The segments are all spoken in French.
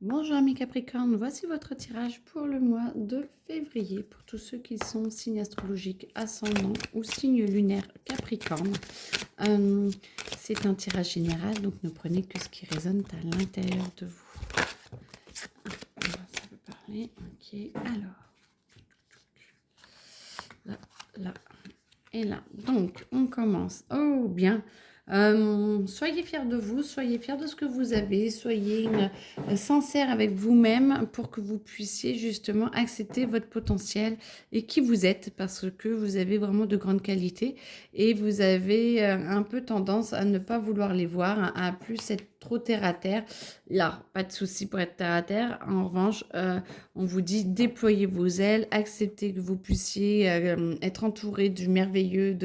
Bonjour amis Capricorne, voici votre tirage pour le mois de février pour tous ceux qui sont signes astrologiques ascendant ou signe lunaire Capricorne. Euh, c'est un tirage général, donc ne prenez que ce qui résonne à l'intérieur de vous. Ça peut parler, ok. Alors, là, là et là. Donc, on commence. Oh, bien. Soyez fiers de vous, soyez fiers de ce que vous avez, soyez sincère avec vous-même pour que vous puissiez justement accepter votre potentiel et qui vous êtes parce que vous avez vraiment de grandes qualités et vous avez un peu tendance à ne pas vouloir les voir, à plus être trop terre à terre. Là, pas de souci pour être terre à terre. En revanche, on vous dit déployez vos ailes, acceptez que vous puissiez être entouré du merveilleux,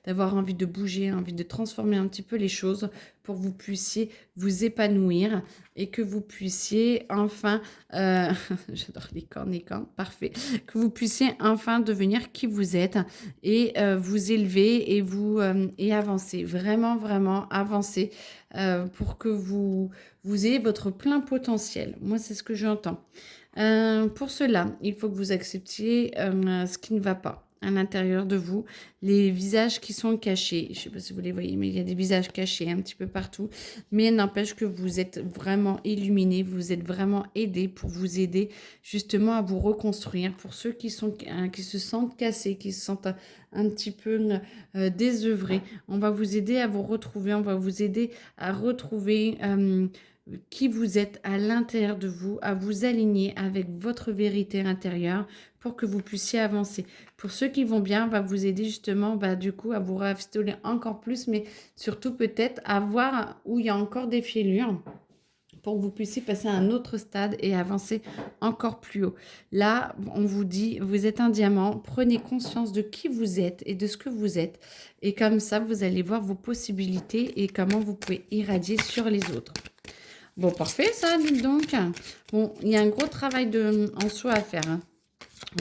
d'avoir envie de bouger, envie de transformer un petit peu les choses pour que vous puissiez vous épanouir et que vous puissiez enfin, j'adore les cornes, parfait, que vous puissiez enfin devenir qui vous êtes et vous élever et avancer, vraiment, vraiment avancer pour que vous ayez votre plein potentiel. Moi, c'est ce que j'entends. Pour cela, il faut que vous acceptiez ce qui ne va pas à l'intérieur de vous, les visages qui sont cachés. Je ne sais pas si vous les voyez, mais il y a des visages cachés un petit peu partout. Mais n'empêche que vous êtes vraiment illuminé, vous êtes vraiment aidé pour vous aider justement à vous reconstruire. Pour ceux qui se sentent cassés, qui se sentent un petit peu désœuvrés, on va vous aider à vous retrouver, on va vous aider à retrouver qui vous êtes à l'intérieur de vous, à vous aligner avec votre vérité intérieure pour que vous puissiez avancer. Pour ceux qui vont bien, on va vous aider justement du coup à vous rafistoler encore plus, mais surtout peut-être à voir où il y a encore des fêlures pour que vous puissiez passer à un autre stade et avancer encore plus haut. Là, on vous dit, vous êtes un diamant, prenez conscience de qui vous êtes et de ce que vous êtes. Et comme ça, vous allez voir vos possibilités et comment vous pouvez irradier sur les autres. Bon, parfait ça, dites donc. Bon, il y a un gros travail en soi à faire, hein.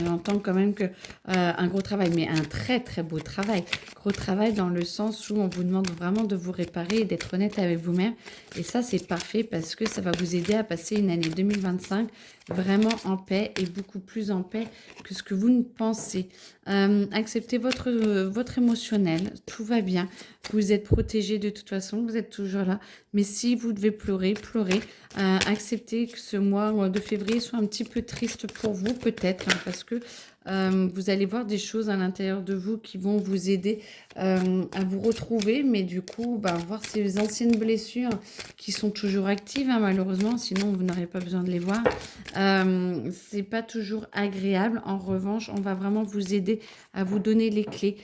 On entend quand même que un gros travail, mais un très très beau travail. Gros travail dans le sens où on vous demande vraiment de vous réparer et d'être honnête avec vous-même. Et ça, c'est parfait parce que ça va vous aider à passer une année 2025 vraiment en paix et beaucoup plus en paix que ce que vous ne pensez. Acceptez votre émotionnel, tout va bien. Vous êtes protégé de toute façon, vous êtes toujours là. Mais si vous devez pleurer, pleurez. Acceptez que ce mois de février soit un petit peu triste pour vous, peut-être, hein, parce que vous allez voir des choses à l'intérieur de vous qui vont vous aider à vous retrouver, mais du coup, voir ces anciennes blessures qui sont toujours actives, hein, malheureusement, sinon vous n'aurez pas besoin de les voir. C'est pas toujours agréable. En revanche, on va vraiment vous aider à vous donner les clés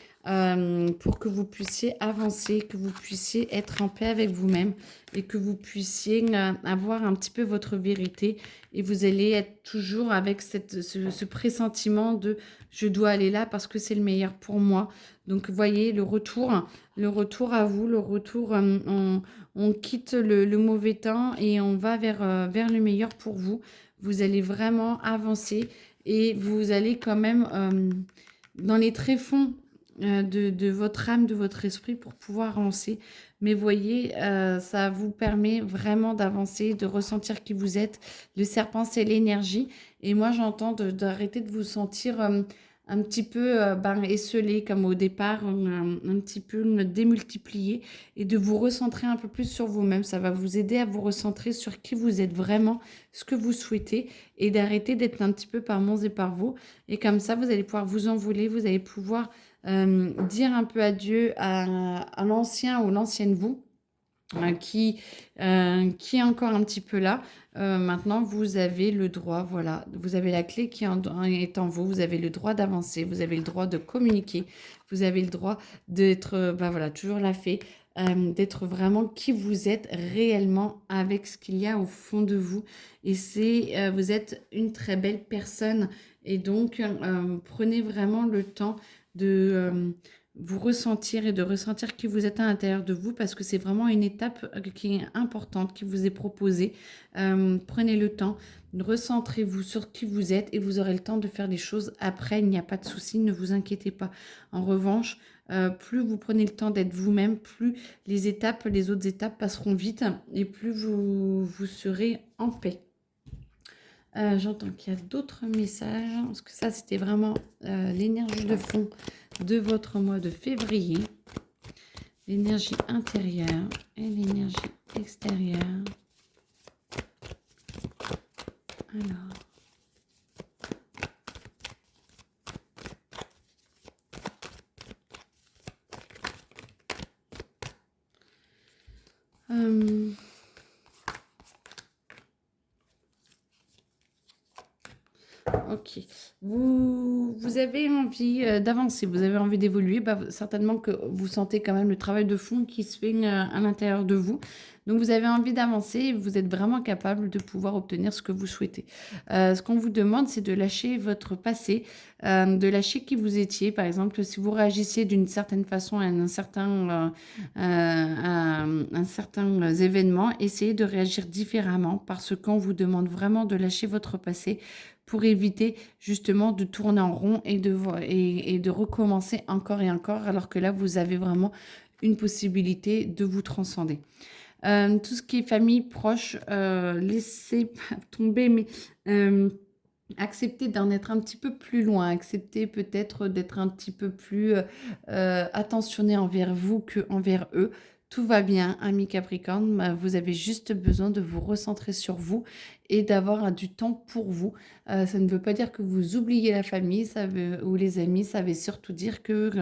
pour que vous puissiez avancer, que vous puissiez être en paix avec vous-même et que vous puissiez avoir un petit peu votre vérité et vous allez être toujours avec ce pressentiment de je dois aller là parce que c'est le meilleur pour moi. Donc, voyez, le retour à vous, le retour, on quitte le mauvais temps et on va vers le meilleur pour vous. Vous allez vraiment avancer et vous allez quand même dans les tréfonds de votre âme, de votre esprit pour pouvoir avancer. Mais voyez, ça vous permet vraiment d'avancer, de ressentir qui vous êtes. Le serpent, c'est l'énergie. Et moi, j'entends d'arrêter de vous sentir un petit peu esselé, comme au départ, un petit peu démultiplié, et de vous recentrer un peu plus sur vous-même. Ça va vous aider à vous recentrer sur qui vous êtes vraiment, ce que vous souhaitez, et d'arrêter d'être un petit peu par monts et par vaux. Et comme ça, vous allez pouvoir vous envoler, vous allez pouvoir dire un peu adieu à l'ancien ou l'ancienne vous qui est encore un petit peu là. Maintenant, vous avez le droit, voilà, vous avez la clé est en vous, vous avez le droit d'avancer, vous avez le droit de communiquer, vous avez le droit d'être, voilà, toujours la fée, d'être vraiment qui vous êtes réellement avec ce qu'il y a au fond de vous. Et vous êtes une très belle personne. Et donc, prenez vraiment le temps de vous ressentir et de ressentir qui vous êtes à l'intérieur de vous parce que c'est vraiment une étape qui est importante, qui vous est proposée. Prenez le temps, recentrez-vous sur qui vous êtes et vous aurez le temps de faire les choses après. Il n'y a pas de souci, ne vous inquiétez pas. En revanche, plus vous prenez le temps d'être vous-même, plus les autres étapes passeront vite et plus vous serez en paix. J'entends qu'il y a d'autres messages, parce que ça, c'était vraiment l'énergie de fond de votre mois de février. L'énergie intérieure et l'énergie extérieure. Alors. Ok. Vous avez envie d'avancer, vous avez envie d'évoluer. Bah, certainement que vous sentez quand même le travail de fond qui se fait à l'intérieur de vous. Donc, vous avez envie d'avancer et vous êtes vraiment capable de pouvoir obtenir ce que vous souhaitez. Ce qu'on vous demande, c'est de lâcher votre passé, de lâcher qui vous étiez. Par exemple, si vous réagissiez d'une certaine façon à un certain événement, essayez de réagir différemment parce qu'on vous demande vraiment de lâcher votre passé pour éviter justement de tourner en rond et de recommencer encore et encore, alors que là, vous avez vraiment une possibilité de vous transcender. Tout ce qui est famille, proche, laissez pas tomber, mais acceptez d'en être un petit peu plus loin, acceptez peut-être d'être un petit peu plus attentionné envers vous qu'envers eux. Tout va bien, ami Capricorne, vous avez juste besoin de vous recentrer sur vous et d'avoir du temps pour vous. Ça ne veut pas dire que vous oubliez la famille ou les amis, ça veut surtout dire que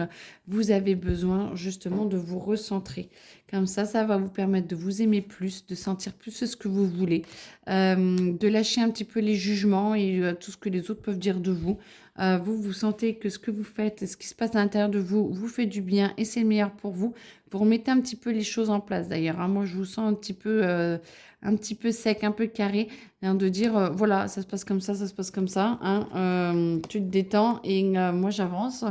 vous avez besoin justement de vous recentrer. Comme ça va vous permettre de vous aimer plus, de sentir plus ce que vous voulez, de lâcher un petit peu les jugements et tout ce que les autres peuvent dire de vous. Vous sentez que ce que vous faites, ce qui se passe à l'intérieur de vous, vous fait du bien et c'est le meilleur pour vous. Vous remettez un petit peu les choses en place d'ailleurs. Moi, je vous sens un petit peu sec, un peu carré, hein, de dire voilà, ça se passe comme ça se passe comme ça. Hein, tu te détends et moi, j'avance.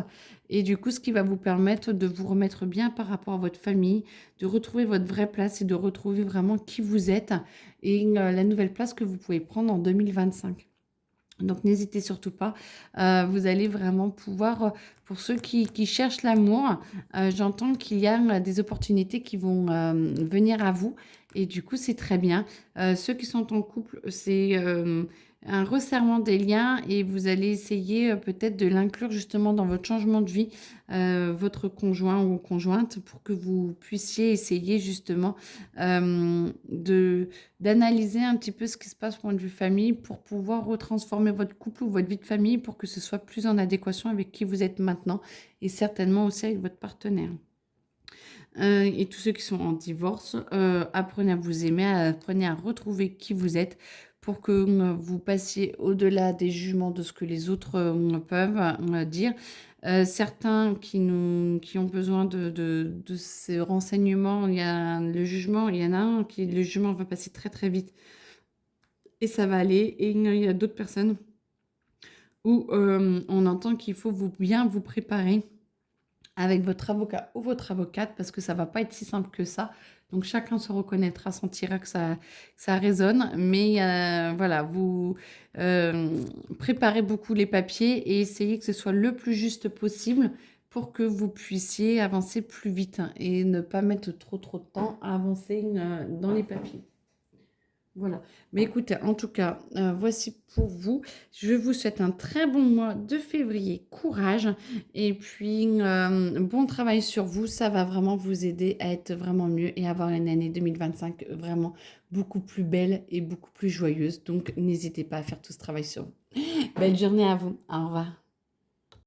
Et du coup, ce qui va vous permettre de vous remettre bien par rapport à votre famille, de retrouver votre vraie place et de retrouver vraiment qui vous êtes et la nouvelle place que vous pouvez prendre en 2025. Donc n'hésitez surtout pas, vous allez vraiment pouvoir, pour ceux qui cherchent l'amour, j'entends qu'il y a des opportunités qui vont venir à vous et du coup c'est très bien. Ceux qui sont en couple, c'est un resserrement des liens et vous allez essayer peut-être de l'inclure justement dans votre changement de vie, votre conjoint ou conjointe, pour que vous puissiez essayer justement d'analyser un petit peu ce qui se passe au point de vue famille pour pouvoir retransformer votre couple ou votre vie de famille pour que ce soit plus en adéquation avec qui vous êtes maintenant et certainement aussi avec votre partenaire. Et tous ceux qui sont en divorce, apprenez à vous aimer, apprenez à retrouver qui vous êtes pour que vous passiez au-delà des jugements de ce que les autres peuvent dire. Certains qui ont besoin de ces renseignements, il y a le jugement, il y en a un qui, le jugement va passer très très vite et ça va aller. Et il y a d'autres personnes où on entend qu'il faut bien vous préparer avec votre avocat ou votre avocate parce que ça va pas être si simple que ça. Donc chacun se reconnaîtra, sentira que ça résonne. Mais voilà, vous préparez beaucoup les papiers et essayez que ce soit le plus juste possible pour que vous puissiez avancer plus vite et ne pas mettre trop de temps à avancer dans les papiers. Voilà. Mais écoutez, en tout cas, voici pour vous. Je vous souhaite un très bon mois de février. Courage. Et puis, bon travail sur vous. Ça va vraiment vous aider à être vraiment mieux et avoir une année 2025 vraiment beaucoup plus belle et beaucoup plus joyeuse. Donc, n'hésitez pas à faire tout ce travail sur vous. Belle journée à vous. Au revoir.